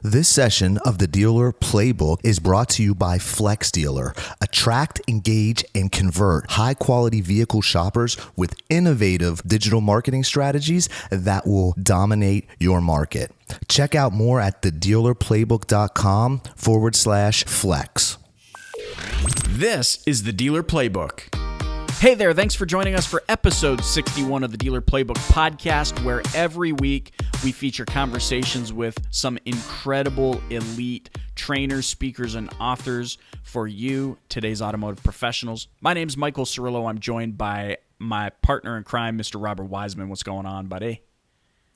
This session of the Dealer Playbook is brought to you by Flex Dealer. Attract, engage, and convert high-quality vehicle shoppers with innovative digital marketing strategies that will dominate your market. Check out more at thedealerplaybook.com/flex. This is the Dealer Playbook. Hey there, thanks for joining us for episode 61 of the Dealer Playbook podcast, where every week we feature conversations with some incredible elite trainers, speakers, and authors for you, today's automotive professionals. My name's Michael Cirillo. I'm joined by my partner in crime, Mr. Robert Wiseman. What's going on, buddy?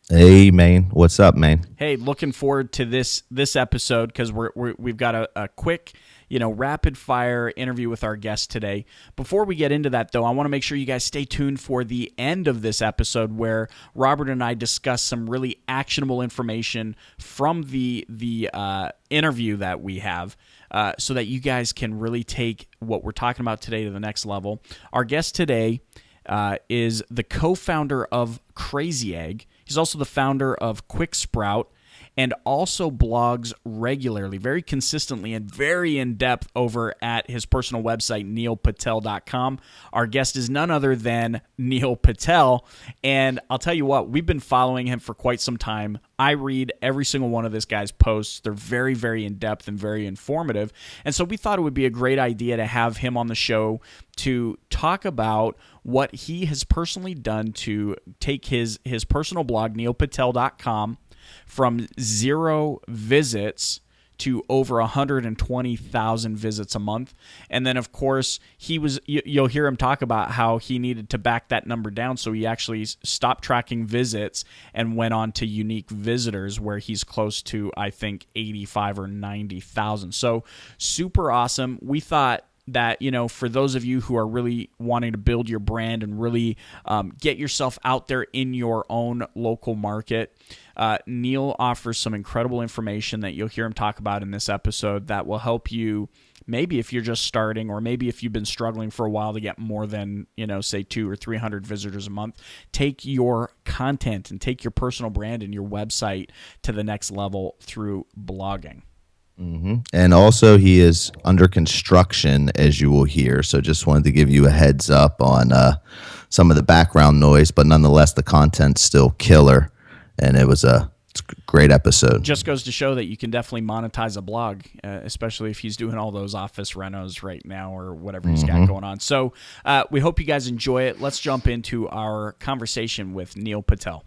Hey, man. What's up, man? Hey, looking forward to this episode because we've got a quick, rapid fire interview with our guest today. Before we get into that, though, I want to make sure you guys stay tuned for the end of this episode where Robert and I discuss some really actionable information from the interview that we have, so that you guys can really take what we're talking about today to the next level. Our guest today is the co-founder of Crazy Egg. He's also the founder of Quick Sprout and also blogs regularly, very consistently, and very in-depth over at his personal website, neilpatel.com. Our guest is none other than Neil Patel, and I'll tell you what, we've been following him for quite some time. I read every single one of this guy's posts. They're very, very in-depth and very informative, and so we thought it would be a great idea to have him on the show to talk about what he has personally done to take his personal blog, neilpatel.com, from 0 visits to over 120,000 visits a month. And then, of course, you'll hear him talk about how he needed to back that number down, so he actually stopped tracking visits and went on to unique visitors, where he's close to, I think, 85 or 90,000. So super awesome. We thought that, for those of you who are really wanting to build your brand and really get yourself out there in your own local market, Neil offers some incredible information that you'll hear him talk about in this episode that will help you, maybe if you're just starting, or maybe if you've been struggling for a while to get more than, say 200 or 300 visitors a month. Take your content and take your personal brand and your website to the next level through blogging. Mm-hmm. And also, he is under construction, as you will hear. So just wanted to give you a heads up on some of the background noise, but nonetheless, the content's still killer. And it's a great episode. Just goes to show that you can definitely monetize a blog, especially if he's doing all those office renos right now or whatever he's got going on. So we hope you guys enjoy it. Let's jump into our conversation with Neil Patel.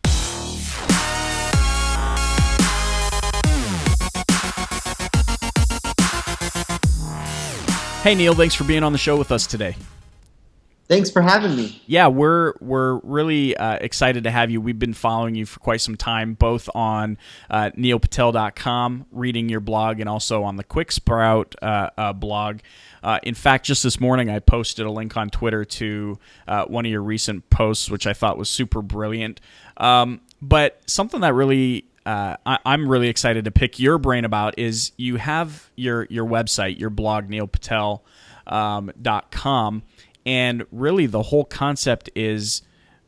Hey, Neil, thanks for being on the show with us today. Thanks for having me. Yeah, we're really excited to have you. We've been following you for quite some time, both on neilpatel.com, reading your blog, and also on the Quick Sprout blog. In fact, just this morning, I posted a link on Twitter to one of your recent posts, which I thought was super brilliant. But something that really I'm really excited to pick your brain about is you have your website, your blog, neilpatel.com, and really the whole concept is,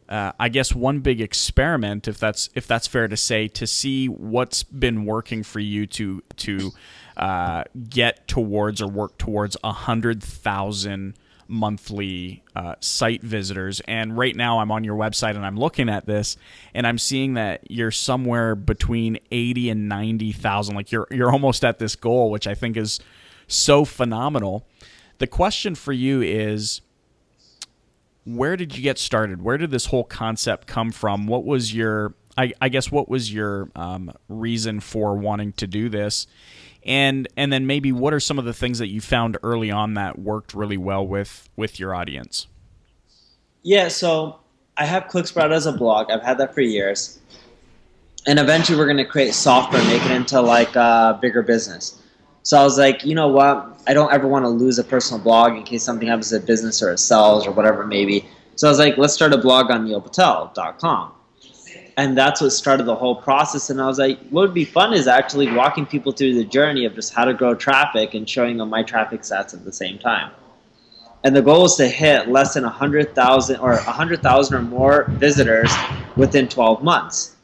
I guess, one big experiment, if that's fair to say, to see what's been working for you to get towards or work towards 100,000 monthly site visitors. And right now I'm on your website and I'm looking at this and I'm seeing that you're somewhere between 80 and 90,000. Like you're almost at this goal, which I think is so phenomenal. The question for you is, where did you get started? Where did this whole concept come from? What was your, I guess, what was your reason for wanting to do this? And then maybe what are some of the things that you found early on that worked really well with your audience? Yeah, so I have ClickSprout as a blog. I've had that for years. And eventually we're going to create software, make it into like a bigger business. So I was like, you know what? I don't ever want to lose a personal blog in case something happens to a business or it sells or whatever it may be. So I was like, let's start a blog on neilpatel.com. And that's what started the whole process. And I was like, what would be fun is actually walking people through the journey of just how to grow traffic and showing them my traffic stats at the same time. And the goal is to hit less than 100,000 or 100,000 or more visitors within 12 months.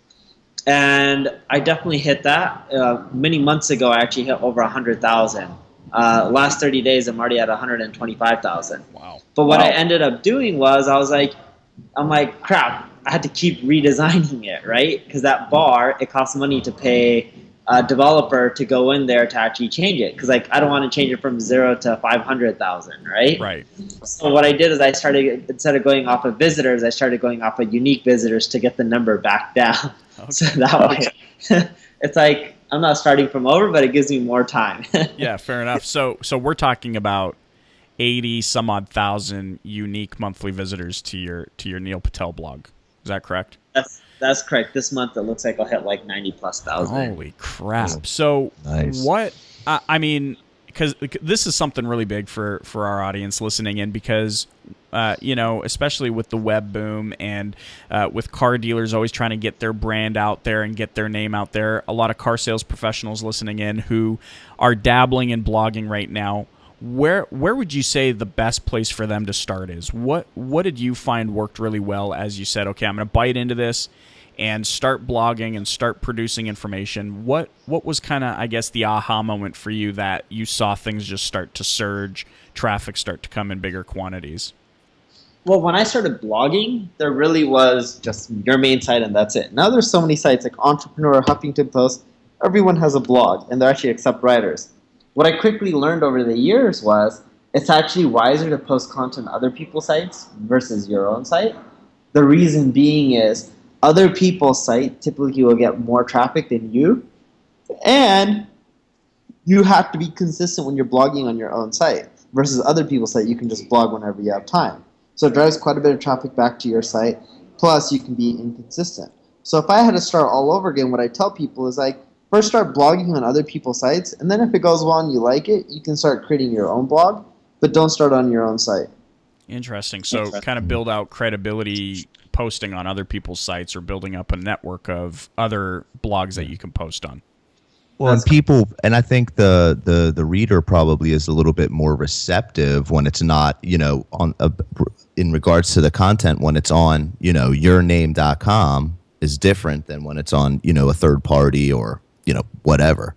and I definitely hit that. Many months ago, I actually hit over 100,000. Last 30 days, I'm already at 125,000. Wow. But what I ended up doing was I'm like, crap, I had to keep redesigning it, right? Because that bar, it costs money to pay a developer to go in there to actually change it. Because like, I don't want to change it from 0 to 500,000, right? Right. So what I did is I started, instead of going off of visitors, I started going off of unique visitors to get the number back down. Okay. So that way, it's like I'm not starting from over, but it gives me more time. Yeah, fair enough. So we're talking about 80 some odd thousand unique monthly visitors to your Neil Patel blog. Is that correct? That's correct. This month it looks like I'll hit like 90,000+. Holy crap! So Nice. what? I mean, because this is something really big for our audience listening in, because especially with the web boom and with car dealers always trying to get their brand out there and get their name out there. A lot of car sales professionals listening in who are dabbling in blogging right now. Where would you say the best place for them to start is? What did you find worked really well as you said, okay, I'm going to bite into this and start blogging and start producing information? What was kind of, I guess, the aha moment for you that you saw things just start to surge, traffic start to come in bigger quantities? Well, when I started blogging, there really was just your main site and that's it. Now there's so many sites like Entrepreneur, Huffington Post. Everyone has a blog and they actually accept writers. What I quickly learned over the years was it's actually wiser to post content on other people's sites versus your own site. The reason being is other people's site typically will get more traffic than you, and you have to be consistent when you're blogging on your own site versus other people's site. You can just blog whenever you have time. So it drives quite a bit of traffic back to your site, plus you can be inconsistent. So if I had to start all over again, what I tell people is like, first start blogging on other people's sites, and then if it goes well and you like it, you can start creating your own blog, but don't start on your own site. Interesting. So kind of build out credibility posting on other people's sites or building up a network of other blogs that you can post on. Well, and I think the reader probably is a little bit more receptive when it's not, in regards to the content, when it's on, yourname.com is different than when it's on, a third party or, whatever.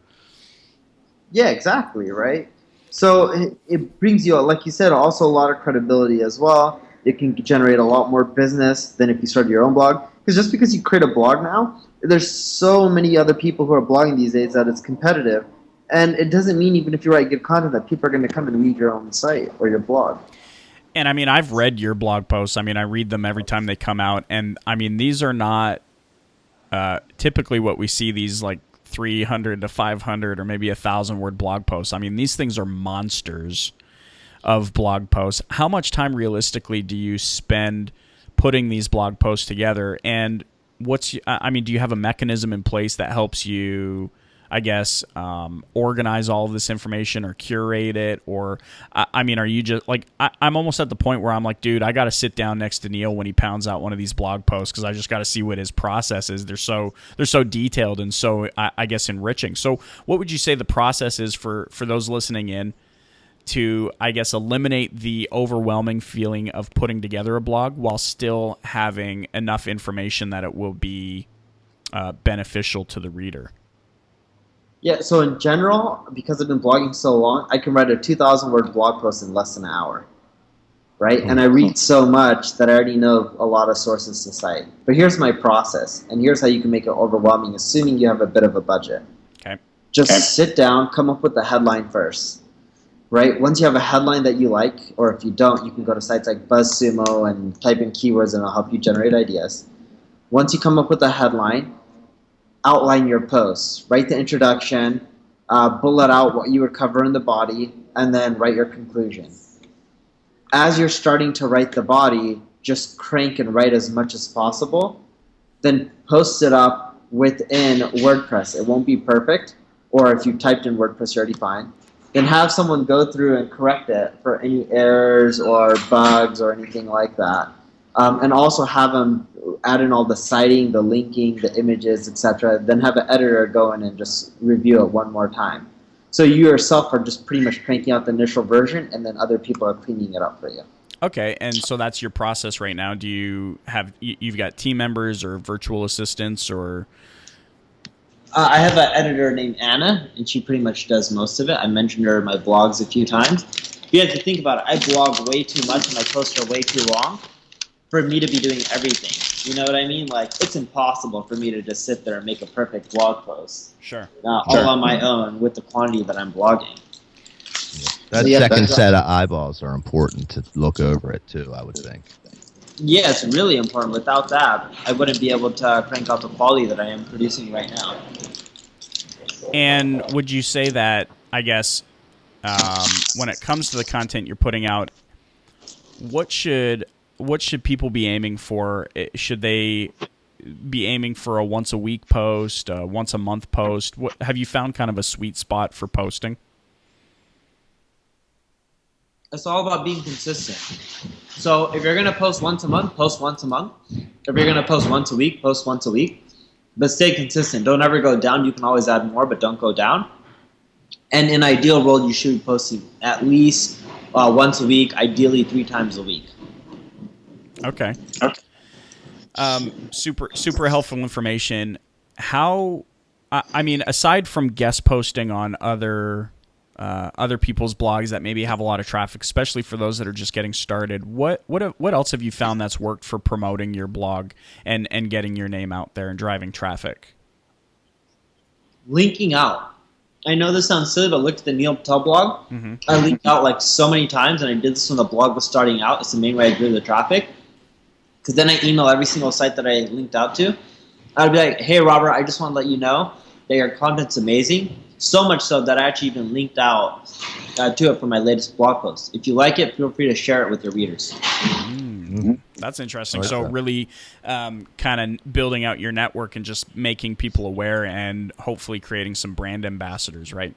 Yeah, exactly, right? So it brings you, like you said, also a lot of credibility as well. It can generate a lot more business than if you started your own blog. Because just because you create a blog now, there's so many other people who are blogging these days that it's competitive. And it doesn't mean even if you write good content that people are going to come and read your own site or your blog. And I mean, I've read your blog posts. I mean, I read them every time they come out. And I mean, these are not typically what we see, these like 300 to 500 or maybe 1,000 word blog posts. I mean, these things are monsters of blog posts. How much time realistically do you spend putting these blog posts together? And do you have a mechanism in place that helps you, I guess, organize all of this information or curate it? Or, are you just like, I'm almost at the point where I'm like, dude, I got to sit down next to Neil when he pounds out one of these blog posts, because I just got to see what his process is. They're so detailed and so, I guess, enriching. So what would you say the process is for those listening in to, I guess, eliminate the overwhelming feeling of putting together a blog while still having enough information that it will be beneficial to the reader? Yeah, so in general, because I've been blogging so long, I can write a 2,000-word blog post in less than an hour, right? And I read so much that I already know a lot of sources to cite. But here's my process, and here's how you can make it overwhelming, assuming you have a bit of a budget. Okay. Just sit down, come up with the headline first, right? Once you have a headline that you like, or if you don't, you can go to sites like BuzzSumo and type in keywords and it'll help you generate ideas. Once you come up with a headline, outline your posts, write the introduction, bullet out what you would cover in the body, and then write your conclusion. As you're starting to write the body, just crank and write as much as possible, then post it up within WordPress. It won't be perfect, or if you typed in WordPress, you're already fine. Then have someone go through and correct it for any errors or bugs or anything like that. And also have them add in all the citing, the linking, the images, etc. Then have an editor go in and just review it one more time. So you yourself are just pretty much cranking out the initial version, and then other people are cleaning it up for you. Okay, and so that's your process right now. Do you have, you've got team members or virtual assistants, or I have an editor named Anna, and she pretty much does most of it. I mentioned her in my blogs a few times. You have to think about it. I blog way too much, and my posts are way too long for me to be doing everything. You know what I mean? Like, it's impossible for me to just sit there and make a perfect blog post. Sure. All on my own with the quantity that I'm blogging. That second set of eyeballs are important to look over it too, I would think. Yeah, it's really important. Without that, I wouldn't be able to crank out the quality that I am producing right now. And would you say that, I guess, when it comes to the content you're putting out, what should people be aiming for? Should they be aiming for a once a week post, a once a month post? What have you found kind of a sweet spot for posting? It's all about being consistent. So if you're going to post once a month, post once a month. If you're going to post once a week, post once a week. But stay consistent. Don't ever go down. You can always add more, but don't go down. And in ideal world, you should be posting at least once a week, ideally 3 times a week. Okay. Super helpful information. How, I mean, aside from guest posting on other people's blogs that maybe have a lot of traffic, especially for those that are just getting started, what else have you found that's worked for promoting your blog and getting your name out there and driving traffic? Linking out. I know this sounds silly, but look at the Neil Patel blog. Mm-hmm. I linked out like so many times, and I did this when the blog was starting out. It's the main way I grew the traffic. Because then I email every single site that I linked out to. I'd be like, hey, Robert, I just want to let you know that your content's amazing. So much so that I actually even linked out to it for my latest blog post. If you like it, feel free to share it with your readers. Mm-hmm. That's interesting. So really kind of building out your network and just making people aware and hopefully creating some brand ambassadors, right?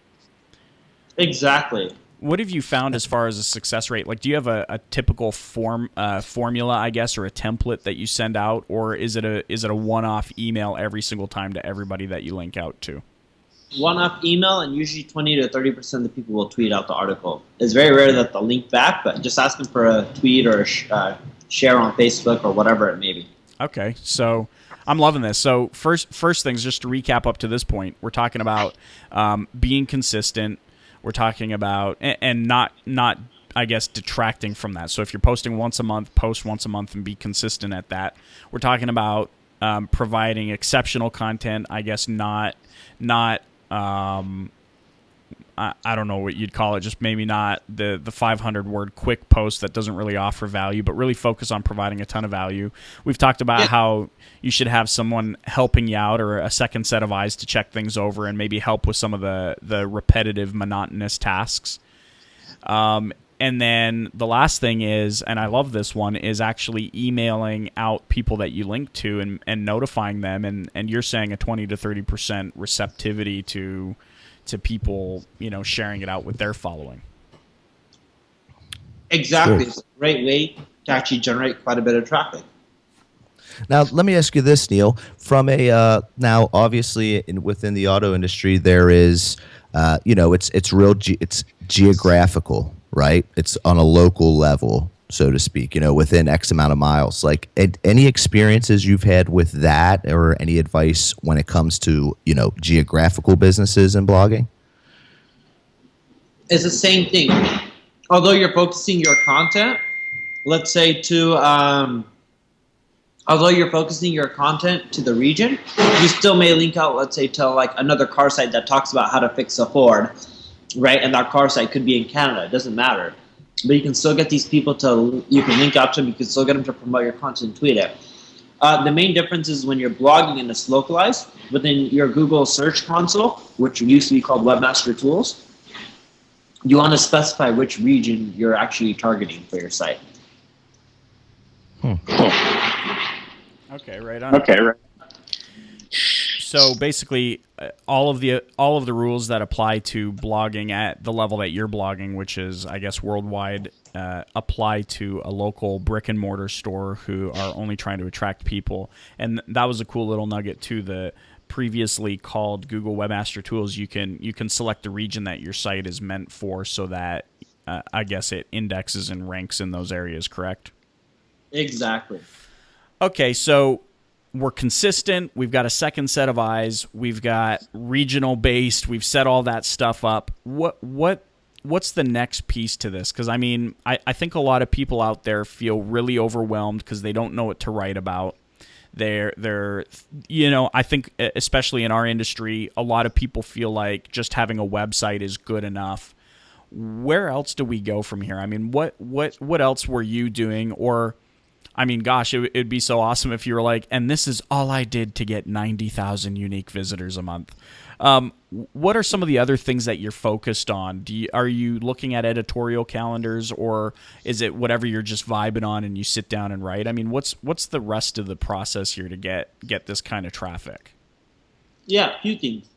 Exactly. What have you found as far as a success rate? Like, do you have a typical formula, I guess, or a template that you send out, or is it a one-off email every single time to everybody that you link out to? One-off email, and usually 20 to 30% of the people will tweet out the article. It's very rare that they'll link back, but just ask them for a tweet or a share on Facebook or whatever it may be. Okay, so I'm loving this. So first things, just to recap up to this point, we're talking about being consistent. We're talking about, and not I guess, detracting from that. So if you're posting once a month, post once a month and be consistent at that. We're talking about providing exceptional content, I guess, not I don't know what you'd call it, just maybe not the 500-word quick post that doesn't really offer value, but really focus on providing a ton of value. We've talked about how you should have someone helping you out or a second set of eyes to check things over and maybe help with some of the repetitive, monotonous tasks. And then the last thing is, and I love this one, is actually emailing out people that you link to and notifying them. And you're saying a 20 to 30% receptivity to people, sharing it out with their following. Exactly. It's a great way to actually generate quite a bit of traffic. Now, let me ask you this, Neil. From now, obviously, within the auto industry, there is, it's geographical, right? It's on a local level, so to speak, within X amount of miles. Like, any experiences you've had with that, or any advice when it comes to, geographical businesses and blogging? It's the same thing. Although you're focusing your content, let's say although you're focusing your content to the region, you still may link out, let's say, to like another car site that talks about how to fix a Ford, right? And that car site could be in Canada. It doesn't matter. But you can still get these people you can link out to them, you can still get them to promote your content and tweet it. The main difference is when you're blogging and it's localized, within your Google Search Console, which used to be called Webmaster Tools, you want to specify which region you're actually targeting for your site. Okay, right on. So basically, all of the rules that apply to blogging at the level that you're blogging, which is, I guess, worldwide, apply to a local brick and mortar store who are only trying to attract people. And that was a cool little nugget too. The previously called Google Webmaster Tools, you can select the region that your site is meant for, so that I guess it indexes and ranks in those areas. Correct? Exactly. Okay, so we're consistent. We've got a second set of eyes. We've got regional based. We've set all that stuff up. What's the next piece to this? Because I mean, I think a lot of people out there feel really overwhelmed because they don't know what to write about. They're I think especially in our industry, a lot of people feel like just having a website is good enough. Where else do we go from here? I mean, what else were you doing? Or, I mean, gosh, it'd be so awesome if you were like, and this is all I did to get 90,000 unique visitors a month. What are some of the other things that you're focused on? Are you looking at editorial calendars, or is it whatever you're just vibing on and you sit down and write? I mean, what's the rest of the process here to get this kind of traffic? Yeah, a few things.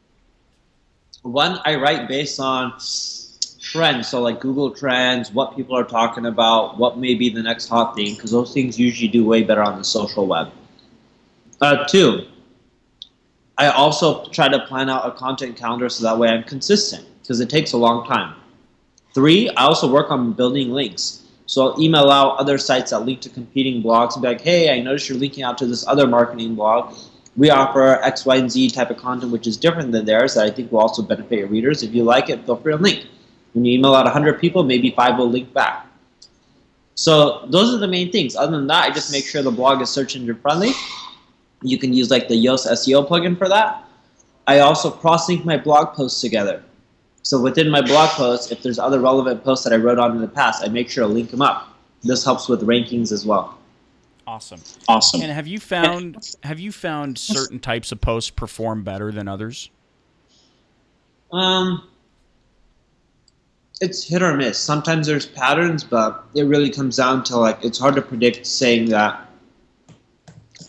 One, I write based on trends, so like Google Trends, what people are talking about, what may be the next hot thing, because those things usually do way better on the social web. Two, I also try to plan out a content calendar so that way I'm consistent, because it takes a long time. Three, I also work on building links. So I'll email out other sites that link to competing blogs and be like, hey, I noticed you're linking out to this other marketing blog. We offer X, Y, and Z type of content, which is different than theirs, that I think will also benefit your readers. If you like it, feel free to link. When you email out 100 people, maybe 5 will link back. So those are the main things. Other than that, I just make sure the blog is search engine friendly. You can use like the Yoast SEO plugin for that. I also cross-link my blog posts together. So within my blog posts, if there's other relevant posts that I wrote on in the past, I make sure to link them up. This helps with rankings as well. Awesome. Awesome. And have you found certain types of posts perform better than others? It's hit or miss. Sometimes there's patterns, but it really comes down to like, it's hard to predict saying that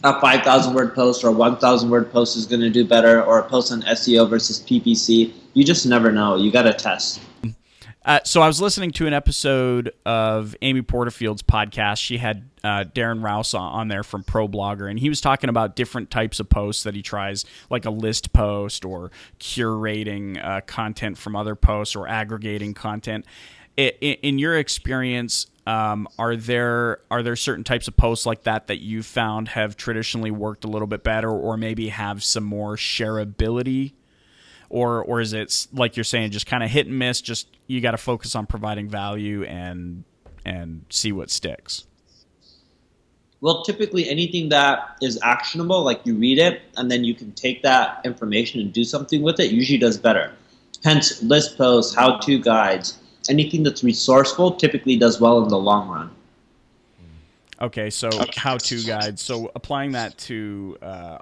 a 5,000 word post or a 1,000 word post is going to do better, or a post on SEO versus PPC. You just never know. You got to test. So I was listening to an episode of Amy Porterfield's podcast. She had Darren Rouse on there from ProBlogger, and he was talking about different types of posts that he tries, like a list post or curating content from other posts or aggregating content. In your experience, are there certain types of posts like that you found have traditionally worked a little bit better, or maybe have some more shareability? Or is it, like you're saying, just kind of hit and miss, just you got to focus on providing value and see what sticks? Well, typically anything that is actionable, like you read it and then you can take that information and do something with it, usually does better. Hence, list posts, how-to guides, anything that's resourceful typically does well in the long run. Okay, so how-to guides. So applying that to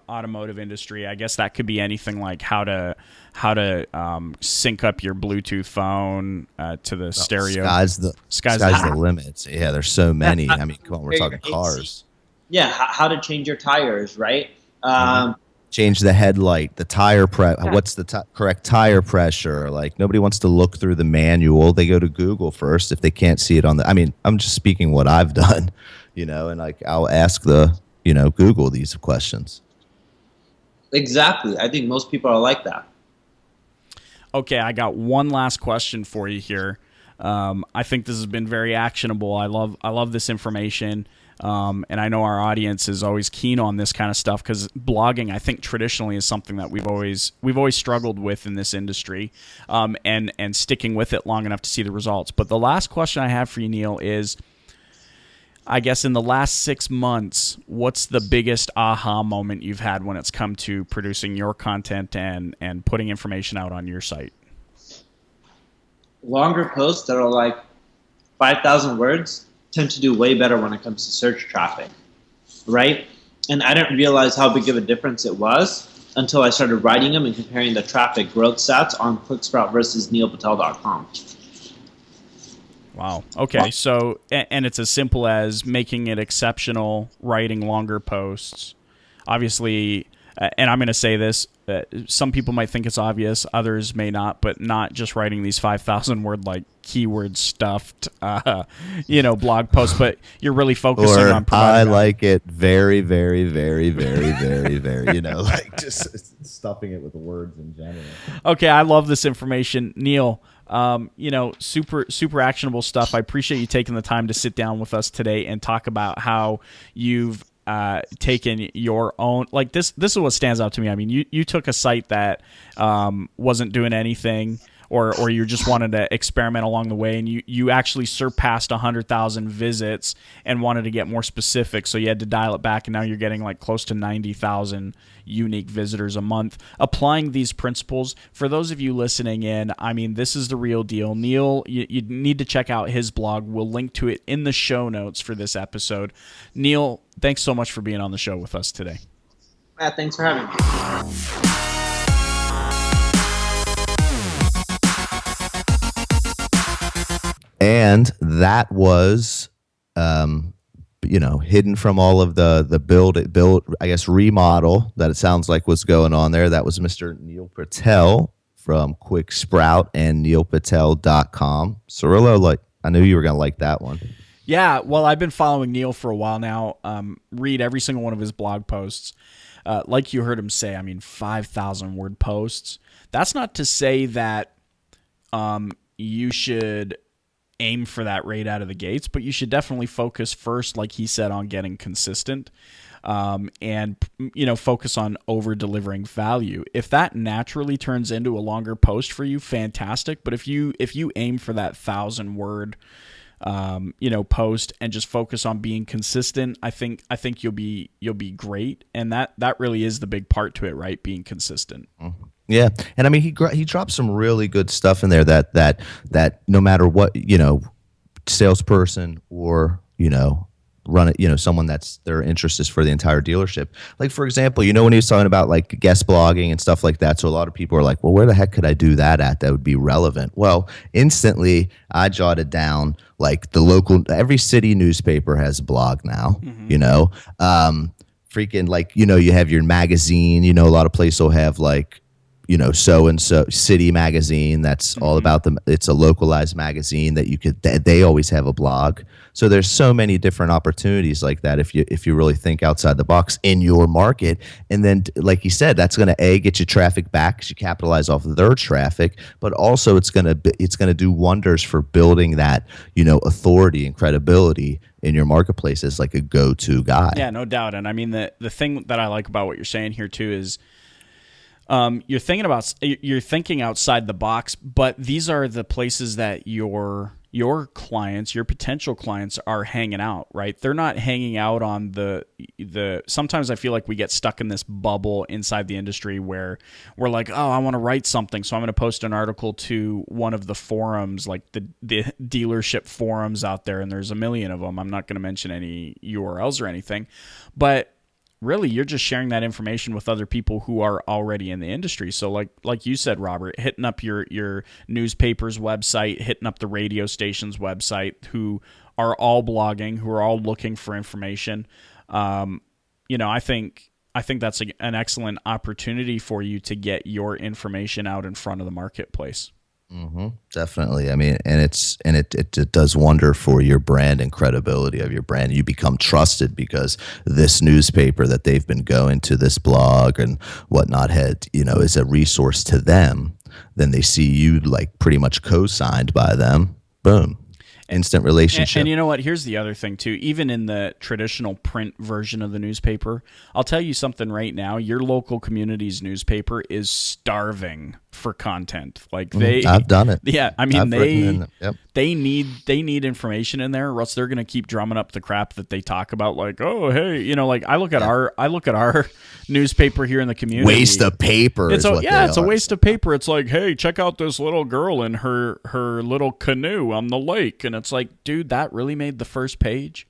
automotive industry, I guess that could be anything like how to sync up your Bluetooth phone to the stereo. Sky's the limit. Yeah, there's so many. I mean, come on, we're talking cars. Yeah, how to change your tires, right? Change the headlight, the tire what's the correct tire pressure? Like, nobody wants to look through the manual. They go to Google first if they can't see it on the. I mean, I'm just speaking what I've done. And like I'll ask Google these questions. Exactly. I think most people are like that. Okay, I got one last question for you here. I think this has been very actionable. I love this information. And I know our audience is always keen on this kind of stuff, because blogging, I think, traditionally is something that we've always struggled with in this industry, and sticking with it long enough to see the results. But the last question I have for you, Neil, is, I guess in the last 6 months, what's the biggest aha moment you've had when it's come to producing your content and putting information out on your site? Longer posts that are like 5,000 words tend to do way better when it comes to search traffic, right? And I didn't realize how big of a difference it was until I started writing them and comparing the traffic growth stats on ClickSprout versus neilpatel.com. Wow. Okay. So, and it's as simple as making it exceptional, writing longer posts. Obviously, and I'm going to say this, some people might think it's obvious, others may not, but not just writing these 5,000 word, like keyword stuffed, blog posts, but you're really focusing on providing. I like it very, very, very, very, very, very, like just stuffing it with words in general. Okay. I love this information. Neil, super actionable stuff. I appreciate you taking the time to sit down with us today and talk about how you've taken your own, like this is what stands out to me. I mean, you took a site that wasn't doing anything, or you just wanted to experiment along the way, and you actually surpassed 100,000 visits and wanted to get more specific, so you had to dial it back, and now you're getting like close to 90,000 unique visitors a month. Applying these principles, for those of you listening in, I mean, this is the real deal. Neil, you need to check out his blog. We'll link to it in the show notes for this episode. Neil, thanks so much for being on the show with us today. Matt, thanks for having me. And that was, hidden from all of the build, I guess, remodel that it sounds like was going on there. That was Mr. Neil Patel from Quick Sprout and neilpatel.com. Cirillo, I knew you were going to like that one. Yeah, well, I've been following Neil for a while now. Read every single one of his blog posts. Like you heard him say, I mean, 5,000 word posts. That's not to say that you should aim for that rate out of the gates, but you should definitely focus first, like he said, on getting consistent, and focus on over delivering value. If that naturally turns into a longer post for you, fantastic. But if you aim for that 1,000 word post and just focus on being consistent, I think you'll be great. And that really is the big part to it, right? Being consistent. Mm-hmm. Yeah, and I mean he dropped some really good stuff in there that no matter what, salesperson or run it, someone that's their interest is for the entire dealership. Like, for example, when he was talking about like guest blogging and stuff like that, so a lot of people are like, well, where the heck could I do that at? That would be relevant. Well, instantly I jotted down like the local, every city newspaper has a blog now. Mm-hmm. Freaking like, you have your magazine, a lot of places will have like, so-and-so city magazine that's all about them. It's a localized magazine that they always have a blog. So there's so many different opportunities like that if you really think outside the box in your market. And then, like you said, that's going to get you traffic back because you capitalize off of their traffic, but also it's going to do wonders for building that, authority and credibility in your marketplace as like a go-to guy. Yeah, no doubt. And I mean, the thing that I like about what you're saying here too is, you're thinking outside the box, but these are the places that your clients, your potential clients, are hanging out, right? They're not hanging out on the. Sometimes I feel like we get stuck in this bubble inside the industry where we're like, oh, I want to write something, so I'm going to post an article to one of the forums, like the dealership forums out there, and there's a million of them. I'm not going to mention any URLs or anything, but really, you're just sharing that information with other people who are already in the industry. So like you said, Robert, hitting up your newspaper's website, hitting up the radio station's website, who are all blogging, who are all looking for information. I think that's an excellent opportunity for you to get your information out in front of the marketplace. Mm-hmm, definitely. I mean, and it does wonder for your brand and credibility of your brand. You become trusted because this newspaper that they've been going to, this blog and whatnot, is a resource to them. Then they see you like pretty much co-signed by them. Boom. Instant relationship. And you know what? Here's the other thing too. Even in the traditional print version of the newspaper, I'll tell you something right now. Your local community's newspaper is starving for content. Like I've done it. Yeah, I mean Yep. they need information in there, or else they're gonna keep drumming up the crap that they talk about. Like, oh hey, like I look at our newspaper here in the community. Waste of paper. It's a waste of paper. It's like, hey, check out this little girl in her little canoe on the lake, and it's like, dude, that really made the first page.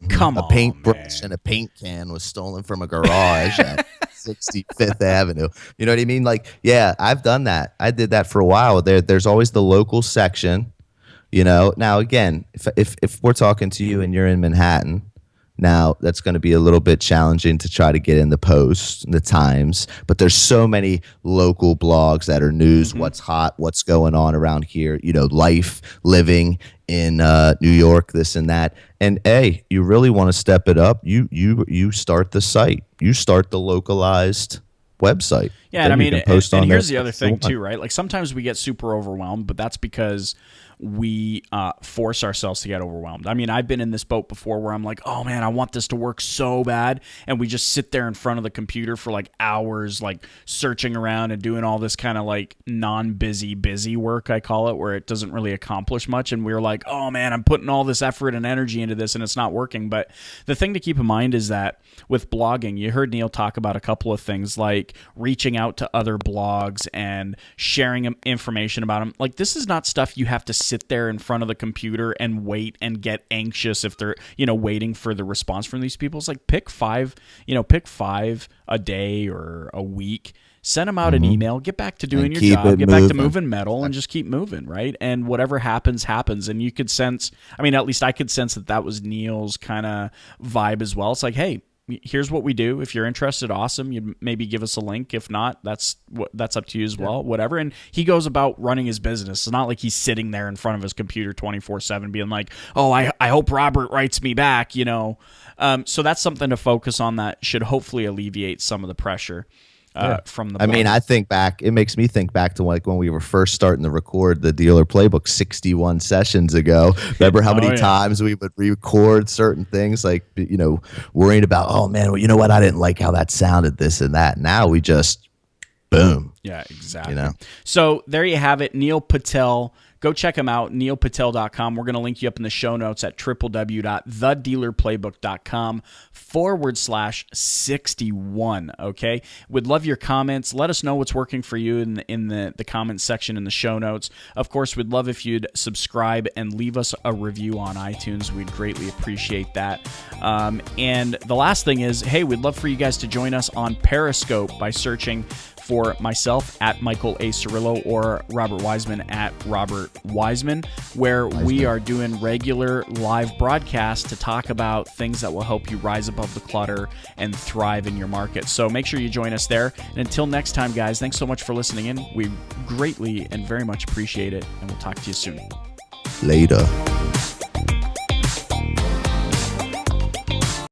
Come on, a paintbrush and a paint can was stolen from a garage at 65th Avenue. You know what I mean? Like, yeah, I've done that. I did that for a while. There's always the local section. Now again, if we're talking to you and you're in Manhattan, now that's going to be a little bit challenging to try to get in the Post, the Times, but there's so many local blogs that are news, Mm-hmm. what's hot, what's going on around here, life, living in New York, this and that. And hey, you really want to step it up, you start the site, you start the localized website. Yeah, and I then you mean, can post and on here's there the other if you thing want. too, right? Like sometimes we get super overwhelmed, but that's because we force ourselves to get overwhelmed. I mean, I've been in this boat before where I'm like, oh man, I want this to work so bad, and we just sit there in front of the computer for like hours, like searching around and doing all this kind of like busy work, I call it, where it doesn't really accomplish much, and we're like, oh man, I'm putting all this effort and energy into this and it's not working. But the thing to keep in mind is that with blogging, you heard Neil talk about a couple of things like reaching out to other blogs and sharing information about them. Like, this is not stuff you have to sit there in front of the computer and wait and get anxious if they're, waiting for the response from these people. It's like pick five a day or a week. Send them out an email, get back to doing your job, get back to moving metal, and just keep moving, right? And whatever happens, happens. And you could sense, I mean, at least I could sense that was Neil's kind of vibe as well. It's like, hey, here's what we do. If you're interested, awesome. You'd maybe give us a link. If not, that's up to you as well, whatever. And he goes about running his business. It's not like he's sitting there in front of his computer 24/7 being like, oh, I hope Robert writes me back, So that's something to focus on that should hopefully alleviate some of the pressure. From the I mean, it makes me think back to like when we were first starting to record the Dealer Playbook 61 sessions ago. Remember how many times we would record certain things, like, worrying about, oh man, well, you know what? I didn't like how that sounded, this and that. Now we just, boom. Yeah, exactly. So there you have it. Neil Patel. Go check him out, neilpatel.com. We're going to link you up in the show notes at www.thedealerplaybook.com/61, okay? We'd love your comments. Let us know what's working for you in the comments section in the show notes. Of course, we'd love if you'd subscribe and leave us a review on iTunes. We'd greatly appreciate that. And the last thing is, hey, we'd love for you guys to join us on Periscope by searching for myself at Michael A. Cirillo or Robert Wiseman at Robert Wiseman, where we are doing regular live broadcasts to talk about things that will help you rise above the clutter and thrive in your market. So make sure you join us there. And until next time, guys, thanks so much for listening in. We greatly and very much appreciate it, and we'll talk to you soon. Later.